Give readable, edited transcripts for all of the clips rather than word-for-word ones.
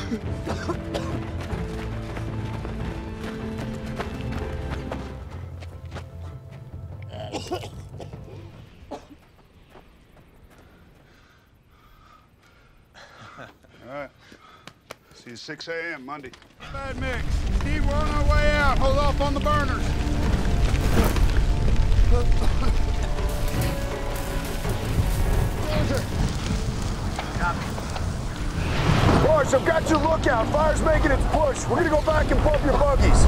Alright. See you 6 a.m. Monday. Bad mix. Steve, we're on our way out. Hold off on the burners. Boys, I've got your lookout. Fire's making its push. We're gonna go back and pump your buggies.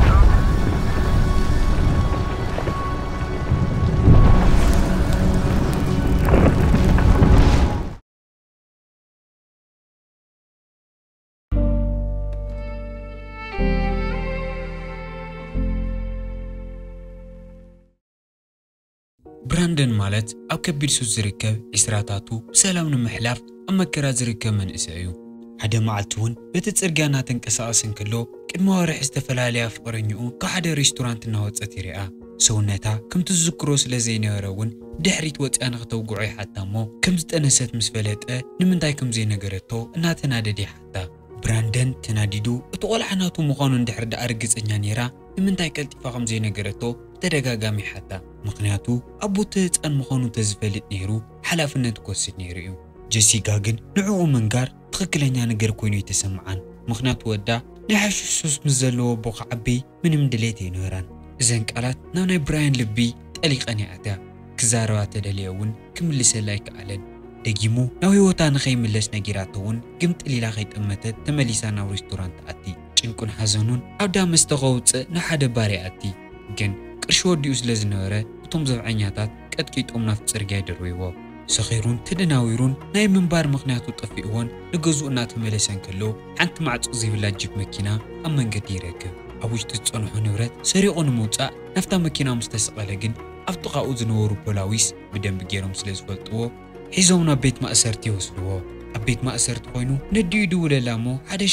براندن مالت أو كبير سوز زركب إسراتاتو بسلام نمحلاف أما كرا زركب من إسعيو حدا معلتون بتتسرقانا تنكساسن كله كد موارح استفلاليا فقرنيو كحدا ريستورانت نهوت أتيريا سونتا كم تذكروس لزين يرون دحريت وطأنا غتوقعي حتى مو كم زتأنست مسفلت نمنتاي كم زين نغرتو إنها تناددي حتى براندن تناديدو اتقول حناتو مقانون دحر دا أرقز إنيانيرا نمنتاي كالتفا كم زين نغرتو تدقاقامي حتى مقنياتو أبو تتأن مقانون تزفلت نيرو حلافنة كوسيت نيريو جيسيكا جن نعو منقار تخكلنيا نقر كوينو يتسمعان مقنياتو ودا نحش السوس مزلو بوق عبي من مدليتي نوران إذن قالت ناوناي براين لبي تقليق أني أتا كزاروات دليون كمل سلايك أعلن دقيمو ناو هيوتا نخي ملس نجيراتون قمت إليلا خيط أمتت تمليسا ناو ريستورانت أتي چنكون حزنون أو دا مستغوت نحاد باري أتي جن كرشو ديوز لزنورة وطم زبعينياتات كتكيت نافت سرقاي درويوو سخيرون تدناويرون ناي منبار مقنياتو طفئوون لقزونا تملسان كلو حانت معصو زيبلا جيب مكينا أما نقدي ركب أبوش تتصنحو نورت سريقون موتا نفتا مكينا مستسقالجن أفتقاو زنورو بولاويس بدن بجيرهم سلزفلتوو حيزونا بيت مأسرتي وصلوو أبيت مأسرت خوينو نديو دولة لامو حدا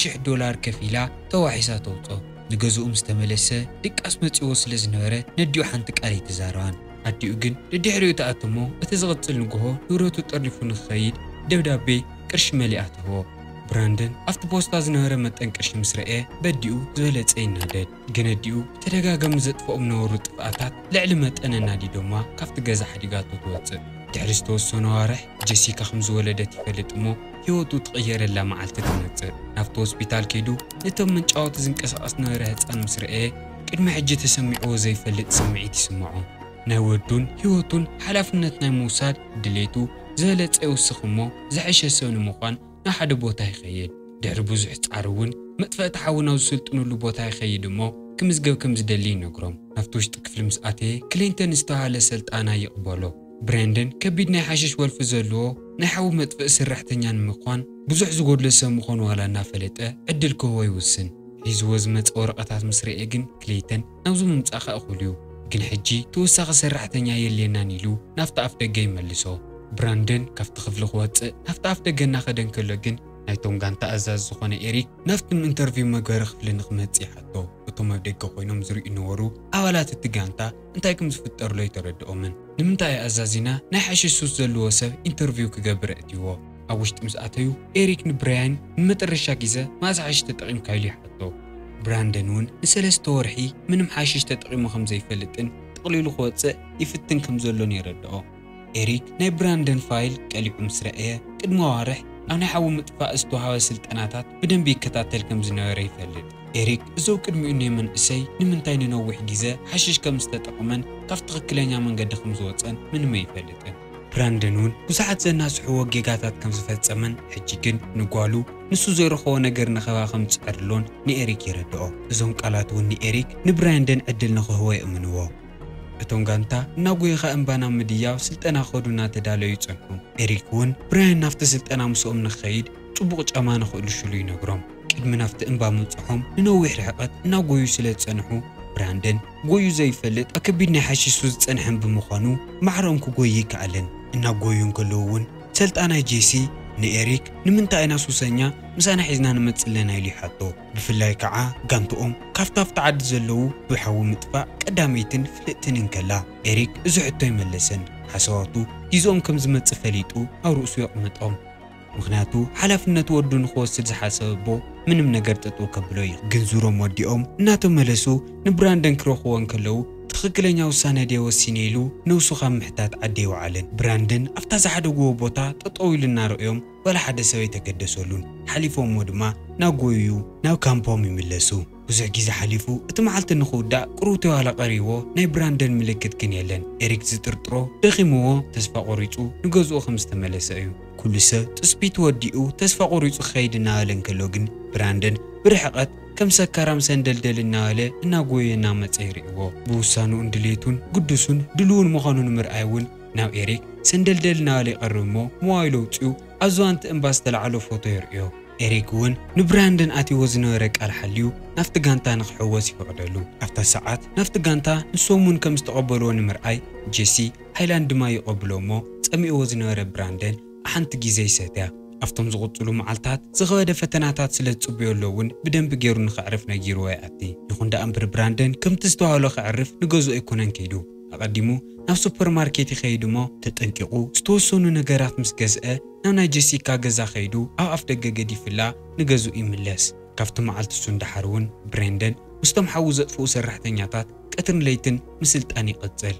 $1 كفيلا توا حيساتوطو نقزو مستملسة ديك أسمتي وصل زنورة نديو حانتك علي تزاروان أديو جن لدحريو تأتمو بتزغط النقوهو نوروتو تطرفو نخيد دودابي كرش مليئاتهو براندن أفت بوستا زنهر متن كرش مسرقه بديو زولت أي نادد جنديو تدقاقم زد فوق منورو طفقاتات لعلمت أنا نادي دوما كافت غازا حديقاتو تواتق دحرستو السنوارح جيسيكا خمز ولدتي فلتمو هيوتو تغير اللا معالت تنتق نافتو هسبيتال كيدو نتم من شاوت زنكساس نهر هتسان مسرقه قدم حجي تسمعو زي فلت سمعيتي سمعو ناودون هيوتون حلافنتنا موساد دليتو زالت أوسخمو زعش سون مقان نحد بوتاي خيد دحر بزح تعرون مطفأ تحاونا وصلتنو لبوتاي خيد مو كمزقو كمزدلي نقرم نفتوش تكفل مسقاتي كلينتون استوهال سلطانا يقبلو براندن كبيدنا حاشش والفزلو نحاو مطفأ سرحتنيان مقان بزح زقود لسا مقان وغلا نافلت عدلكو هو يوسن هيزوز مت ورقتات مسرئيقن كليتن نوزو ممتاخ أخوليو كن حجي توساق سرحتنيا يلينا نيلو نافت أفتا ملسو براندن كافت خفل خوات نافت أفتا جنا خدن كلجن نايتون غانتا أزاز زخونة إيريك نافت من انترفيو مقار خفل نخمتي حتو وطوما بديكو خوينو مزرو إنوارو أولات التغانتا انتايكم زفتر لي ترد أومن نمنتاي أزازينا ناحش السوس زلو وسب انترفيو كغابر أديوو أوشت مسأتيو إيريك نبراين نمترشا كيزا ما زعش تتقيم كايلي حتو براندنون نسلست ورحي من محاشش تتقيمو خمزي فلتن تقليلو خواتسا يفتن كمزلون يردو إيريك ناي براندن فايل كاليكو مسرقية قد موارح أو نحاو مطفاء استوهاو سلطاناتات بدن بيكتاتل كمزنوير يفلت إيريك إزو كدميو نيمن إساي نمنتاي ننوح جيزا حاشش كمستتقمن كافتق كلانيا من قد خمزواتسان من ما يفلتن براندنون بساعات زناس حوق جيغاتات كمزفات زمن حجيكن نقوالو نسو زيرخو نقر نخوا خمس عرلون نإيريك يردو إزون قالاتون نإيريك نبراندن عدل نخوهو يأمنوو اتونغانتا ناغويخا انبانا مدياو سلطنا خودونا تدالو يصنحو إيريكون براين نافت سلطنا مسؤوم نخيد صبوق امان خولو شلو ينغروم قدم نافت انبا مصحوم ننوح رحقت ناغويو سلت صنحو براندن غويو زي فلت اكبيدنا حشيسو صنحن بمخانو معرم كغوي كعلن ناغويون كلوون سلطنا جيسي نإيريك نمنتا اينا سوسنيا مسانا حزنا نمتصلنا يلي حطو بفلاي كعا غانتوم كافتاف تعد زلو بحاو مطفاء قداميتن فلتن انكلا إيريك ازو حتو يملسن حسواتو يزوم كم زمت فليتو او رؤسو يقمطهم ምክንያቱ ሓላፍነት ወዱ ንኽወስድ ዝሓሰበ ምንም ነገር ጥጡ ከብሎ ግን ዙሮም ወዲኦም እናተመለሱ ንብራንደን ክረኽቦን ከለው ትክክለኛ ውሳነ ወሲነ ኢሉ ነውሱ ካብ ምሕታት ዓዲ ይወዓለን ብራንደን ኣብታ ዝሓደግዎ ቦታ ጠጠው ኢሉ እናርአዮም ወላ ሓደ ሰብ የተገደሰሉን ሓሊፎም ድማ ናብ ጎዩ ናብ ካምፖም ይምለሱ ብዙሕ ግዜ ሓሊፉ እቲ መዓልቲ ንኽውዳእ ቁሩብ ተዋላ ቀሪቦ ናይ ብራንደን ምልክት ግን የለን ኤሪክ ዝጥርጥሮ ደኺምዎ ተስፋ ቆሪፁ ንገዝኡ ከም ዝተመለሰ እዩ ኩሉ ሰብ ጥስቢት ወዲኡ ተስፋ ቆሪፁ ክኸይድ እናበለን ከሎ ግን ብራንደን ብርሕቐት ከም ሰካራም ሰንደልደል እናበለ እናጎየ እናመፀ ይርእዎ ብውሳኑ እንድሌቱን ቅዱሱን ድልውን ምዃኑን ምርኣይውን ናብ ኤሪክ ሰንደልደል እናበለ ይቐርብ እሞ ሞባይሉ ኣውፂኡ ኣብ ዝባንቲ እምባ ዝተላዕሎ ፎቶ የርእዮ ኤሪክ እውን ንብራንደን ኣትይዎ ዝነበረ ቃል ሓልዩ ናፍቲ ጋንታ ንክሕወስ ይፈቅደሉ ኣብታ ሰዓት ናፍቲ ጋንታ ንሶሙን ከም ዝተቐበልዎ ንምርኣይ ጄሲ ሃይላንድ ማይ ይቐብሎ እሞ ፀሚእዎ ዝነበረ ብራንደን ሓንቲ ግዜ ይሰትያ ኣብቶም ዝቕፅሉ መዓልታት ዝኸበደ ፈተናታት ስለ ዝፅበየሎውን ብደንቢ ገይሩ ንኽዕርፍ ነጊርዎ ይኣቲ ይኹን ዳ እምበር ብራንደን ከምቲ ዝተባህሎ ክዕርፍ ንገዝኡ ኣይኮነን ከይዱ ኣቐዲሙ ናብ ሱፐርማርኬት ይኸይዱ እሞ ተጠንቂቑ ዝተወሰኑ ነገራት ምስ ገዝአ ናብ ናይ ጀሲካ ገዛ ኸይዱ ኣብ ኣፍ ደገ ገዲፍላ ንገዝኡ ይምለስ ካብቲ መዓልቲ እሱ እንዳሓር እውን ብራንደን ምስቶም ሓዊ ዘጥፍኡ ሰራሕተኛታት ቀትርን ለይትን ምስልጣን ይቕፅል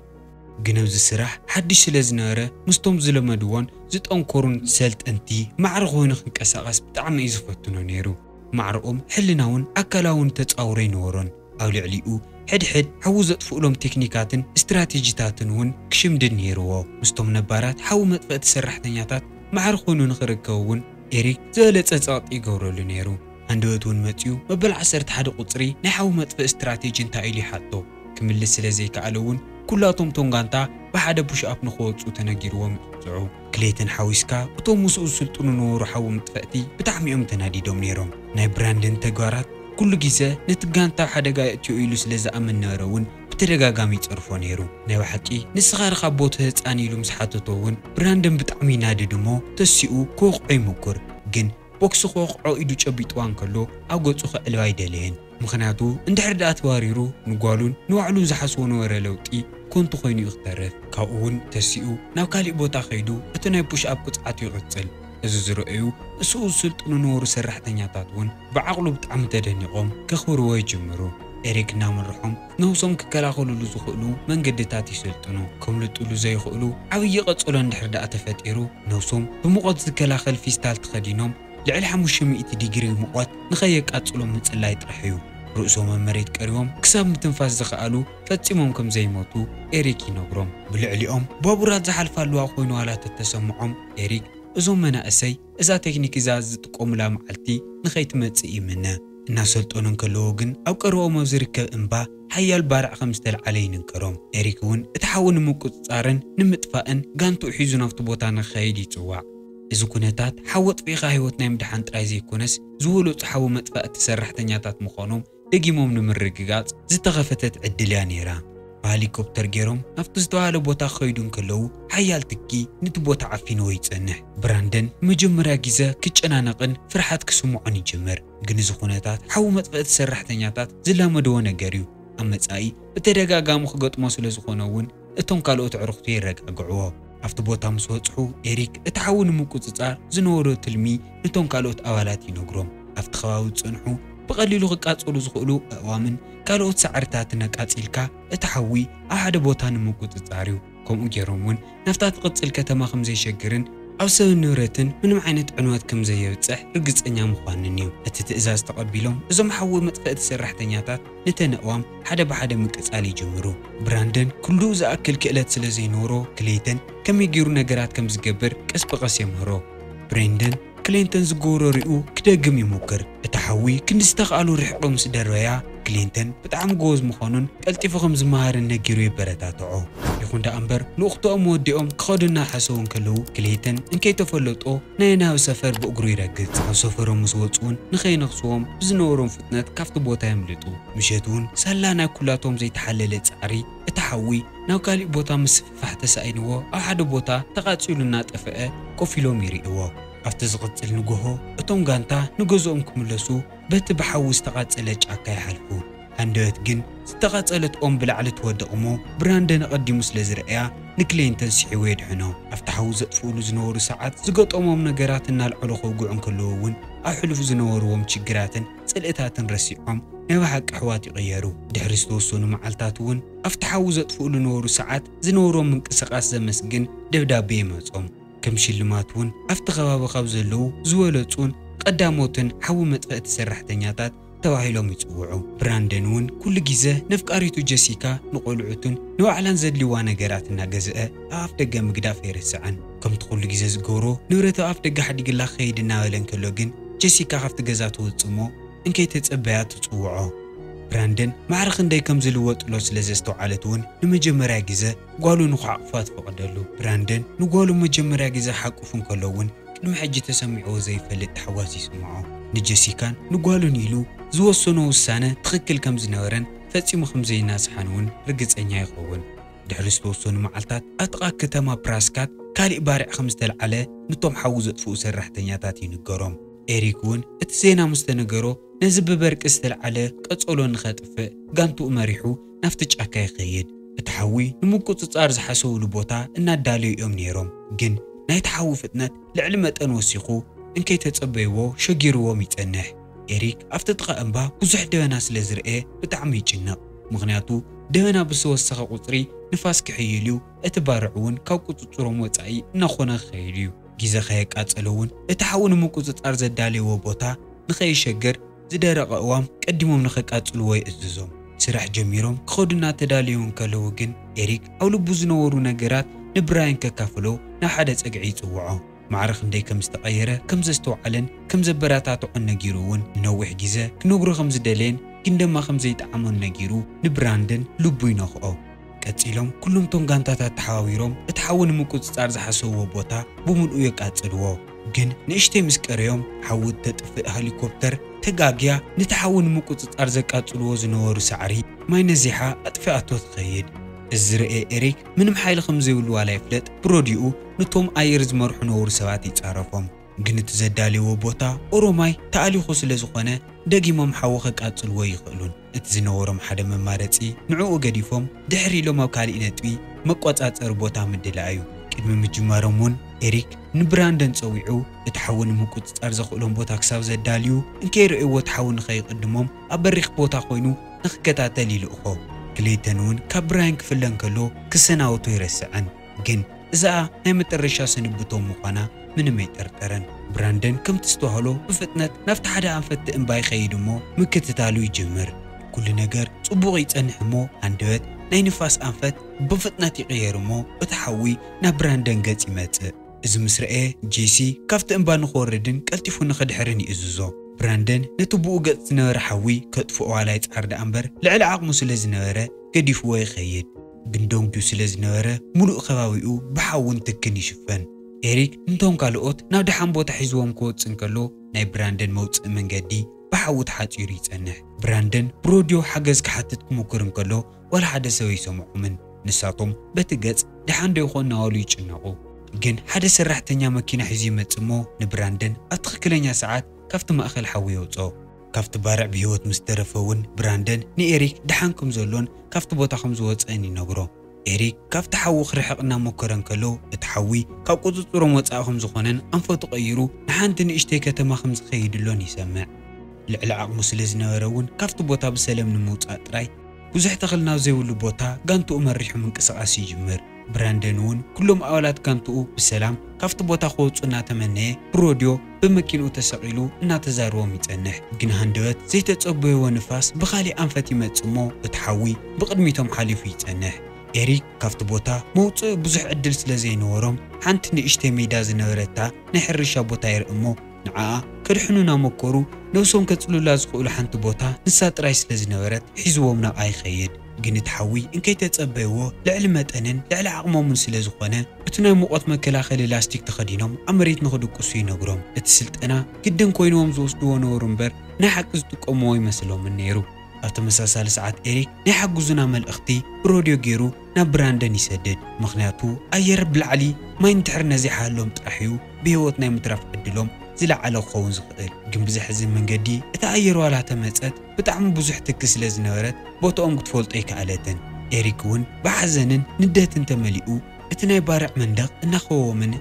ግን ኣብዚ ስራሕ ሓድሽ ስለ ዝነበረ ምስቶም ዝለመድዎን ዝጠንከሩን ሰልጠንቲ ማዕረ ኮይኑ ክንቀሳቐስ ብጣዕሚ እዩ ዝፈትኖ ነይሩ ማዕረኦም ሕልናውን ኣካላውን ተፃውሮ ይነበሮን ኣብ ልዕሊኡ ሕድሕድ ሓዊ ዘጥፍኡሎም ቴክኒካትን እስትራቴጂታትን እውን ክሽምድድ ነይርዎ ምስቶም ነባራት ሓዊ መጥፈእቲ ሰራሕተኛታት ማዕረ ኮይኑ ንኽርከቡ እውን ኤሪክ ዝበለፀ ፀቕጢ ይገብረሉ ነይሩ አንደበቱ እውን መፅዩ መበል 11 ቁፅሪ ናይ ሓዊ መጥፍእ እስትራቴጂ እንታይ ኢሉ ይሓቶ ክምልስ ስለ ዘይከኣለ እውን ኩላቶም ቶንጋንታ ብሓደ ፑሽኣፕ ንኽወፁ ተነጊርዎም ይቕፅዑ ክሌትን ሓዊስካ እቶም ምስኡ ዝስልጥኑ ነበሩ ሓዊ መጥፈእቲ ብጣዕሚ እዮም ተናዲዶም ነይሮም ናይ ብራንደን ተግባራት ኩሉ ግዜ ነቲ ጋንታ ሓደጋ የእትዮ ኢሉ ስለ ዝኣምን ነበረ እውን ብተደጋጋሚ ይፀርፎ ነይሩ ናይ ባሓቂ ንስኻ ርኻ ቦተ ህፃን ኢሉ ምስ ሓተቶ እውን ብራንደን ብጣዕሚ ይናድድ እሞ ተሲኡ ክወቕዖ ይሙኩር ግን ቦክሲ ክወቕዖ ኢዱ ጨቢጥዋን ከሎ ኣብ ገፁ ክዕልባ ኣይደለየን ምክንያቱ እንድሕር ዳኣ ተባሪሩ ንጓሉን ንባዕሉን ዝሓስቦ ነበረ ለውጢ ኮንቱ ኮይኑ ይኽተርፍ ካብኡ እውን ተሲኡ ናብ ካሊእ ቦታ ኸይዱ እቲ ናይ ፑሽኣፕ ቅፅዓቱ ይቕፅል እዚ ዝረአዩ እስኡ ዝስልጥኑ ነበሩ ሰራሕተኛታት እውን ብዓቕሉ ብጣዕሚ ተደኒቖም ከኽብርዎ ይጅምሩ ኤሪክ እናመርሖም ነውሶም ክከላኸልሉ ዝኽእሉ መንገድታት ይስልጥኑ ከምልጥሉ ዘይኽእሉ ዓብዪ ቀፅሎ እንድሕር ዳኣ ተፈጢሩ ነውሶም ብሙቐት ዝከላኸል ፊስታል ተኸዲኖም ልዕሊ 500 ዲግሪ ሙቐት ንኸየቃፅሎም ምፅላይ ጥራሕ እዩ ርእሶም ኣብ መሬት ቀሪቦም ክሳብ ምትንፋስ ዝኽኣሉ ፈፂሞም ከም ዘይሞቱ ኤሪክ ይነግሮም ብልዕሊኦም ባቡራት ዝሓልፋለዋ ኮይኑ ዋላ ተሰምዖም ኤሪክ እዞም መናእሰይ እዛ ቴክኒክ እዛ ዝጥቀሙላ መዓልቲ ንኸይትመፅእ ይምነ እናሰልጠኑን ከለዎ ግን ኣብ ቀረቦም ኣብ ዝርከብ እምባ ሓያል ባርዕ ከም ዝተለዓለ ይንገሮም ኤሪክ እውን እቲ ሓዊ ንምቁፅፃርን ንምጥፋእን ጋንትኡ ሒዙ ናብቲ ቦታ ንኽኸይድ ይፅዋዕ እዚ ኩነታት ሓዊ ኣጥፊእኻ ህይወት ናይ ምድሓን ጥራይ ዘይኮነስ ዝወለፁ ሓዊ መጥፋእቲ ሰራሕተኛታት ምዃኖም ደጊሞም ንምርግጋፅ ዝተኸፈተት ዕድል እያ ነይራ ብሄሊኮፕተር ገይሮም ናብቲ ዝተባሃለ ቦታ ክኸይዱን ከለዉ ሓያል ትኪ ነቲ ቦታ ዓፊንዎ ይፀንሕ ብራንደን መጀመርያ ግዜ ክጨናነቕን ፍርሓት ክስምዖን ይጅምር ግን እዚ ኩነታት ሓዊ መጥፈእቲ ሰራሕተኛታት ዝላመድዎ ነገር እዩ ኣብ መጻኢ ብተደጋጋሚ ክገጥሞ ስለ ዝኾነ እውን እቶም ካልኦት ዕሩኽቱ ይረጋግዕዎ ኣብቲ ቦታ ምስ በፅሑ ኤሪክ እቲ ሓዊ ንምቁፅፃር ዝነበሮ ትልሚ ነቶም ካልኦት ኣባላት ይነግሮም ኣብቲ ከባቢ ዝፀንሑ ብቐሊሉ ክቃፀሉ ዝኽእሉ ኣእዋምን ካልኦት ሳዕርታትን ኣቃፂልካ እቲ ሓዊ ኣብ ሓደ ቦታ ንምቁፅፃር እዩ ከምኡ ገይሮም እውን ናፍታ ትቕፅል ከተማ ከም ዘይሸግርን ኣብ ሰብ ንብረትን ምንም ዓይነት ዕንወት ከም ዘየብፅሕ ርግፀኛ ምዃንን እዩ እቲ ትእዛዝ ተቐቢሎም እዞም ሓዊ መጥፈእቲ ሰራሕተኛታት ነተን ኣእዋም ሓደ ብሓደ ምቅፃል ይጅምሩ ብራንደን ኩሉ ዝኣክል ክእለት ስለ ዘይነበሮ ክሌተን ከመይ ገይሩ ነገራት ከም ዝገብር ቀስ ብቐስ የምህሮ ብራንደን ክሌንተን ዝገብሮ ሪኡ ክደግም ይሞክር እቲ ሓዊ ክንዲ ዝተኽኣሉ ርሕቆ ምስ ደረበያ ክሌንተን ብጣዕሚ ጎበዝ ምዃኑን ቀልጢፉ ከም ዝመሃርን ነጊሩ የበረታትዖ ይኹን ዳ እምበር ንወቕቶኦም ወዲኦም ክኸዱ እናሓሰቡን ከለዉ ክሌንተን እንከይተፈለጦ ናይ ናብ ሰፈር ብእግሩ ይረግፅ ኣብ ሰፈሮም ምስ ወፁ እውን ንኸይነኽስዎም ብዝነበሮም ፍጥነት ካብቲ ቦታ የምልጡ ምሸት እውን ሳላ ናይ ኩላቶም ዘይተሓለለ ፃዕሪ እቲ ሓዊ ናብ ካሊእ ቦታ ምስ ፍፋሕ ተሳኢንዎ ኣብ ሓደ ቦታ ተቓፂሉ እናጠፍአ ኮፍ ኢሎም ይርእዎ ኣብቲ ዝቕፅል ንግሆ እቶም ጋንታ ንገዝኦም ክምለሱ በቲ ብሓዊ ዝተቓፀለ ጫካ ይሓልፉ ሃንደበት ግን ዝተቓፀለት ኦም ብላዕሊ ትወድቕ እሞ ብራንደን ኣቐዲሙ ስለ ዝረአያ ንክሌንተን ስዒው የድሕኖ ኣብቲ ሓዊ ዘጥፍኡሉ ዝነበሩ ሰዓት ዝገጠሞም ነገራት እናልዕሉ ከውግዑን ከለዉ እውን ኣብ ሕሉፍ ዝነበርዎም ችግራትን ጽልእታትን ረሲዖም ናብ ሓቂ ኣሕዋት ይቕየሩ ድሕሪ ዝተወሰኑ መዓልታት እውን ኣብቲ ሓዊ ዘጥፍኡሉ ዝነበሩ ሰዓት ዝነበሮም ምንቅስቓስ ዘመስግን ደብዳቤ ይመጾም ከም ሽልማት እውን ኣብቲ ከባቢ ካብ ዘለዉ ዝበለጹን ቀዳሞትን ሓዊ መጥፈእቲ ሰራሕተኛታት ተባሂሎም ይጽውዑ ብራንደን እውን ኩሉ ግዜ ነፍቃሪቱ ጀሲካ ንቆልዑቱን ንባዕላን ዘድልይዋ ነገራት እናገዝአ ኣብ ደገ ምግዳፍ የርስዓን ከምቲ ኩሉ ግዜ ዝገብሮ ንብረቱ ኣብ ደገ ሓዲግላ ከይድ እናበለን ከሎ ግን ጀሲካ ካብቲ ገዛ ትውፅሞ እንከይተጸበያ ትጽውዖ ብራንደን ማዕረኽ እንደይ ከም ዝልወጥሎ ስለ ዘስተውዓለት እውን ንመጀመርያ ግዜ ጓሉ ንኽዓቕፋ ትፈቕደሉ ብራንደን ንጓሉ መጀመርያ ግዜ ሓቁፉን ከሎ እውን ቅድሚ ሕጂ ተሰሚዕዎ ዘይፈልጥ ተሓዋስ ይስምዖ ንጀሲካን ንጓሉን ኢሉ ዝወሰኖ ውሳነ ትኽክል ከም ዝነበረን ፈጺሙ ከም ዘይናስሓን እውን ርግጸኛ ይኸውን ድሕሪ ዝተወሰኑ መዓልታት ኣብ ጥቓ ከተማ ፕራስካት ካልእ ባርዕ ከም ዝተለዓለ ነቶም ሓዊ ዘጥፍኡ ሰራሕተኛታት ይንገሮም ኤሪክ እውን እቲ ዜና ምስ ተነገሮ ነዚ ብበርቂ ዝተለዓለ ቀጸሎ ንኸጥፍእ ጋንቱኡ መሪሑ ናፍቲ ጫካ ይኸይድ እቲ ሓዊ ንምቁፅጻር ዝሓሰብሉ ቦታ እናዳለዩ እዮም ነይሮም ግን ናይቲ ሓዊ ፍጥነት ልዕሊ መጠን ወሲኹ እንከይተጸበይዎ ሸጊርዎም ይጸንሕ ኤሪክ ኣብቲ ጥቓ እምባ ብዙሕ ደበና ስለ ዝርአ ብጣዕሚ ይጭነቕ ምኽንያቱ ደበና ብዝወሰኸ ቁፅሪ ንፋስ ክሕይል እዩ እቲ ባርዕ እውን ካብ ቁፅፅሮም ወጻኢ እናኾነ ክኸይድ እዩ ግዜ ከየቃጸለ እውን እቲ ሓዊ ንምቁፅጻር ዘዳለይዎ ቦታ ንኸይሸገር ዝደረቐ እዋም ቀዲሞም ንኸቃጽልዎ ይእዝዞም ስራሕ ጀሚሮም ክኸዱ እናተዳለዩን ከለዉ ግን ኤሪክ ኣብ ልቡ ዝነበሩ ነገራት ንብራይን ከካፍሎ ናብ ሓደ ፀግዒ ይጽውዖ ማዕረኽ እንደይ ከም ዝተቐየረ ከም ዘስተውዓለን ከም ዘበራታትዖን ነጊሩ እውን ንነዊሕ ግዜ ክነግሮ ከም ዝደለየን ግን ድማ ከም ዘይጠዓሞን ነጊሩ ንብራንደን ልቡ ይነኽኦ ቀፂሎም ኩሎም ቶም ጋንታታት ተሓዋዊሮም እቲ ሓዊ ንምቁፅጻር ዝሓሰብዎ ቦታ ብምልኡ የቃጽልዎ ግን ንእሽተይ ምስ ቀረዮም ሓዊ ተጥፍእ ሄሊኮፕተር ተጋግያ ነቲ ሓዊ ንምቁፅጻር ዘቃጽልዎ ዝነበሩ ሳዕሪ ማይ ነዚሓ ኣጥፊኣቶ ትኸይድ እዚ ርአ ኤሪክ ምንም ሓይሊ ከም ዘይብሉ ዋላ ይፍለጥ ብሮዲኡ ነቶም ኣየር ዝመርሑ ነበሩ ሰባት ይጻረፎም ግን እቲ ዘዳልይዎ ቦታ ኦሮማይ ተኣሊኹ ስለ ዝኾነ ደጊሞም ሓዊ ከቃጽልዎ ይኽእሉን እቲ ዝነበሮም ሓደ መማረፂ ንዕኡ ገዲፎም ድሕሪ ኢሎም ኣብ ካልእ ነጥቢ መቆጻጸሪ ቦታ ምድላዩ ቅድሚ ምጅማሮም እውን ኤሪክ ንብራንደን ፀዊዑ እቲ ሓዊ ንምቁፅጻር ዘኽእሎም ቦታ ክሳብ ዘዳልዩ እንከይርእይዎ እቲ ሓዊ ንኸይቅድሞም ኣብ በሪኽ ቦታ ኮይኑ ንኽከታተል ይልእኾ ክሌይተን እውን ካብ ብራይን ክፍለን ከሎ ክሰናወቱ ይረስዐን ግን እዛ ናይ መጨረሻ ስንብቶም ምዃና ምንም ኣይጠርጠረን ብራንደን ከምቲ ዝተባህሎ ብፍጥነት ናብቲ ሓደ ኣንፈት እምባ ይኸይድ እሞ ምክትታሉ ይጅምር ኩሉ ነገር ጽቡቕ ይጸንሕ እሞ አንደበት ናይ ንፋስ ኣንፈት ብፍጥነት ይቕየር እሞ እቲ ሓዊ ናብ ብራንደን ገጽ ይመጽእ እዚ ምስ ረአ ጄሲ ካብቲ እምባ ንኽወርድን ቀልጢፉ ንኽድሕርን ይእዝዞ ብራንደን ነቲ ብኡ ገጽ ዝነበረ ሓዊ ከጥፍኦ ዋላ ይጻርዳ እምበር ልዕሊ ዓቕሙ ስለ ዝነበረ ገዲፍዎ ይኸይድ ግን ዶንጊዩ ስለ ዝነበረ ሙሉእ ከባቢኡ ብሓውን ትክን ይሽፈን ኤሪክ እንቶም ካልኦት ናብ ድሓን ቦታ ሒዝዎም ክወፅን ከሎ ናይ ብራንደን መውፅእ መንገዲ ብሓዊ ተሓፂሩ ይጸንሕ ብራንደን ብሮድዮ ሓገዝ ክሓትት ክሙክርን ከሎ ወላ ሓደ ሰብ ይሰምዖምን ንሳቶም በቲ ገጽ ድሓን ዶ ይኾን እናበሉ ይጭነቑ ግን ሓደ ሰራሕተኛ መኪና ሒዙ ይመጽእ እሞ ንብራንደን ኣብ ትኽክለኛ ሰዓት ካብቲ ማእኸል ሓዊ የውፅኦ ካብቲ ባርዕ ብሂወት ምስ ተረፈ እውን ብራንደን ንኤሪክ ድሓን ከም ዘሎን ካብቲ ቦታ ከም ዝወፅአን ይነግሮ ኤሪክ ካብቲ ሓዊ ክርሕቕ እናሞከረን ከሎ እቲ ሓዊ ካብ ቁፅፅሮም ወፃኢ ከም ዝኾነን ኣንፈቱ ቀይሩ ንሓንቲ ንእሽተይ ከተማ ከም ዝኸይድሎን ይሰምዕ ልዕሊ ዓቕሙ ስለ ዝነበረ እውን ካብቲ ቦታ ብሰላም ንምውፃእ ጥራይ ብዙሕ ተኽሊ ናብ ዘይብሉ ቦታ ጋንትኡ መሪሑ ምንቅስቓስ ይጅምር ብራንደን እውን ኩሎም ኣባላት ጋንትኡ ብሰላም ካብቲ ቦታ ክወፁ እናተመነየ ብሮድዮ ብመኪንኡ ተሰቒሉ እናተዛረቦም ይጸንሕ ግን ሃንደበት ዘይተጸበይዎ ንፋስ ብኻሊእ ኣንፈት ይመጽእ እሞ እቲ ሓዊ ብቕድሚቶም ሓሊፉ ይጸንሕ ኤሪክ ካብቲ ቦታ መውፅእ ብዙሕ ዕድል ስለ ዘይነበሮም ሓንቲ ንእሽተይ ሜዳ ዝነበረታ ናይ ሕርሻ ቦታ ይርኢ እሞ ንዓኣ ከድሕኑ እናመከሩ ነብሶም ከጽልላ ዝኽእሉ ሓንቲ ቦታ ንሳ ጥራይ ስለ ዝነበረት ሒዝዎም ናብኣ ይኸይድ ግን እቲ ሓዊ እንከይተጸበይዎ ልዕሊ መጠንን ልዕሊ ዓቕሞምን ስለ ዝኾነ እቲ ናይ ሙቐት መከላኸሊ ላስቲክ ተኸዲኖም ኣብ መሬት ንኽድቅሱ ይነግሮም እቲ ስልጠና ግድን ኮይኖም ዝወስድዎ ነበሩ እምበር ናይ ሓቂ ዝጥቀምዎ ይመስሎምን ነይሩ ኣብ ተመሳሳሊ ሰዓት ኤሪክ ናይ ሓጉዝና መልእኽቲ ብሮድዮ ገይሩ ናብ ብራንደን ይሰድድ ምኽንያቱ ኣየር ብላዕሊ ማይ እንድሕር ነዚሓሎም ጥራሕ እዩ ብሂወት ናይ ምትራፍ ዕድሎም ዝለዓለ ክኸውን ዝኽእል ግን ብዝሕዝን መንገዲ እቲ ኣየር ዋላ ተመፀት ብጣዕሚ ብዙሕ ትኪ ስለ ዝነበረት ቦታኦም ክትፈልጦ ይከኣለትን ኤሪክ እውን ብሓዘንን ንደትን ተመሊኡ اتناي بارع مندق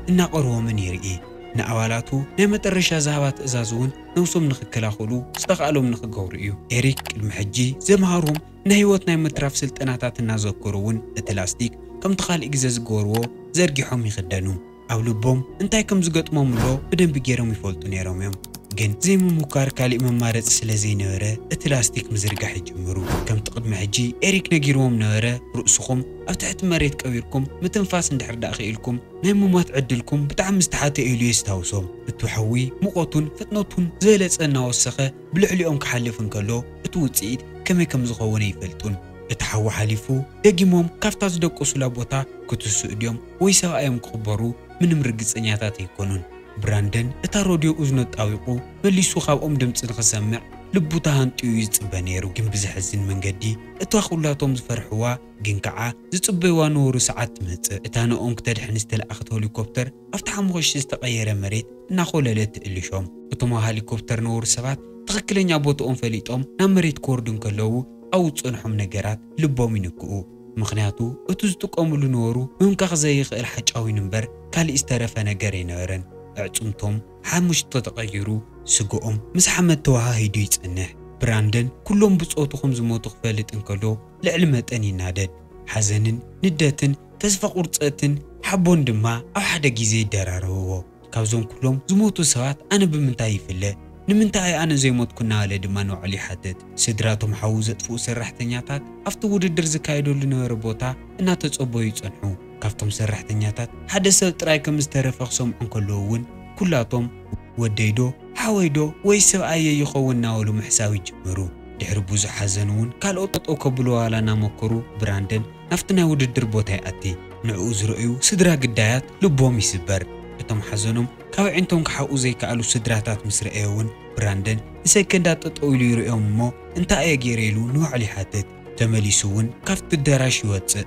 እናقرዎ من يرئي نأوالاتو نعمة الرشا زهبات ازازون نوصم نخكلاخلو استقالهم نخقورو ايو إريك المحجي زمهارهم نهيوت نعمة تراف سلطناتات النازوكروون اتلاستيك كم تخال إجزاز قورو زرقيحهم يخدانو أو لبهم انتاي كم زقطمهم لو بدن بجيرهم يفولتون يروميهم جن زي ممكار كالي ممارس سلازي نورة اتلاستيك مزرقح يجمرو كم تقدم حجي إريك نجيروهم نورة رؤسكم أو تحت مريت كويركم متنفاس ندحر داخلكم نهم ما تعدلكم بتعم مستحات إلي يستوصم بتوحوي مقطن فتنتون زيلت أنا وسخة بالعليهم كحلفن كله اتوتسيد كم زخون يفلتون اتحو حليفو دقيمهم كافتاز دقوسو لابوتا كتسو إديوم ويسا أيام كخبرو من مرقص انياتات يكونون براندن اتا راديو ازنو طاويقو مليسو خاوم دمص نخسمع لبوتا هانطيو يصبنيرو كم بزحزن منغدي اتا خولاتهم زفرحوا غنكعا زصبيوا نورو ساعات مص اتا نقوم كتدحن استلأخت هليكوبتر افتح مخش استقيره مريت ناخوللت اليشوم اتما هليكوبتر نور سبات تخكلنيا بوتهم فليطهم نمريت كوردن كلو أو تصنحهم نجارات لبهم ينكؤوا مخنياتو اتزتقوملو نورو ممكن زي يخيل حاجاوي نمبر كالي استرفا نجاري نورن اعصمتهم حمش تتغيروا سقوم مس حمد توها هيدو يصنح براندن كلهم بصوتهم زموتو خفلت انكلو لعلمتن ينادد حزنن ندتن تسفق قرصتن حبون دما او حدا غيزي يدراروا كابزون كلهم زموتو سوات انا بمنتاي يفله نمنتاي أنا زي موت كنا على دمانو علي حدد سدراتهم حوزت فوق سرحتنياتات أفتو وددر زكايدو لنو ربوتا إنها تصبو يتصنحو كافتم سرحتنياتات حدا سلط رايكم استرفخصهم عن كلوون كلاتهم وديدو حويدو ويسو آيه يخوون ناولو محساوي جمرو دحر بوزو حزنون كالوطط اوكبلو على ناموكرو براندن نفتنا وددر بوتاي أتي نعوز رؤيو سدرا قدايات لبوم يسبر اتم حزنهم كاو عندهم كحقو زي كالو سدراتات مسرقيون براندن نسكندات تطويلو يرؤيهم مو انتا ايا جيريلو نوع علي حدد تمليسوون كافت الدراش يواتس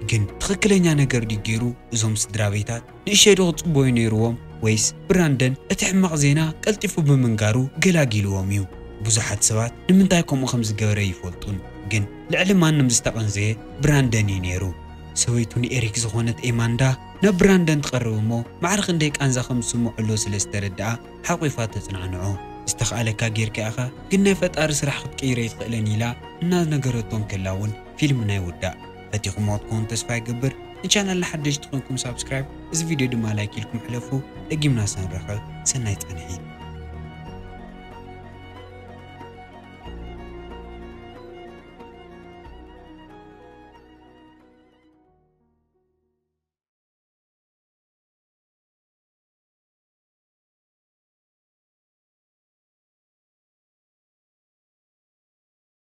جن تخكلنيا نجر دي جيرو ازهم سدرابيتات نشيدو غطبوي نيروهم ويس براندن اتحمق زينا قلتفو بمنقارو قلاقيلوهم يو بوزحات سوات نمنتايكم وخمز قوري يفولتون جن لعلم ما نمزتقن زي براندن ينيرو سويتوني إريك زخونت إيماندا نبراندن تقربمو معرخ انديك أنزا خمسمو علو سلستردعا حقيفات تنعنعو استخالك غيرك أخا قلنا فتار سرح خد كيريت قلني لا الناس نقرتون كلاون فيلمنا يودع فتيكم موتكم تسفاي قبر إن شاء الله لحدش تكونكم سابسكرايب إذا فيديو دما لايك لكم حلفو لقيمنا سنرخل سنايت أنهيد